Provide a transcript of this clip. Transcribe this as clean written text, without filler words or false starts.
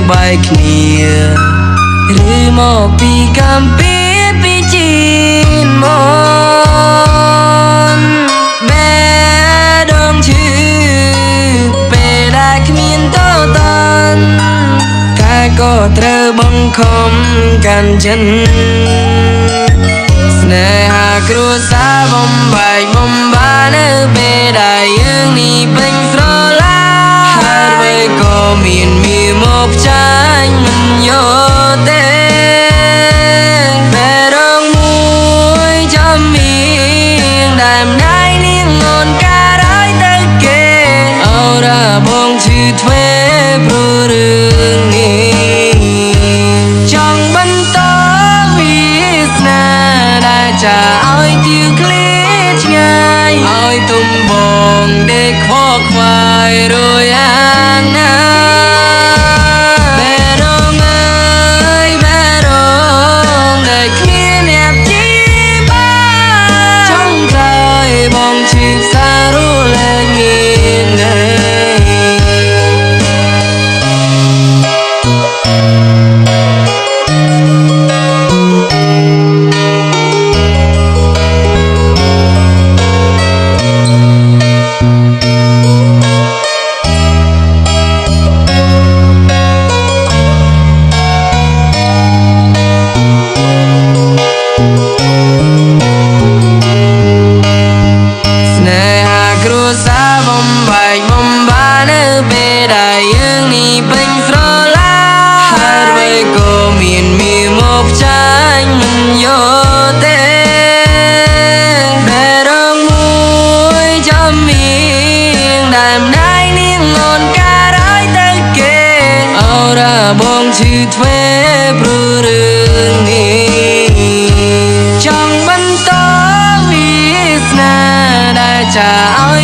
បាយគ្នាឬមកពីកម្ពុជាពីจีนមកបែដងឈឺពេលដែលគ្មានតតាន់តែក៏ត្រូវបង្ខំកាន់ចិនស្នេហាគ្រួសារបំបែកបំបានៅពេលដែលយើងនេះពេញស្រឡាហើយអ្វីក៏មានមកចាញ់មិនយកទេតែរងមួយចាំមានដែលម្ដាយនាងអូនការឲ្យទៅគេអូរ៉ាបងឈឺទ្វេព្រោះរឿងនេះចង់បន្តវាសនាដែលចាឲ្យទៀវឃ្លាឆ្ងាយឲ្យទុំបងដេកខកខ្វាយរយអានណាបងឈឺទ្វេព្រោះរឿងនេះចង់បន្តវាសនាដែលចាឲ្យ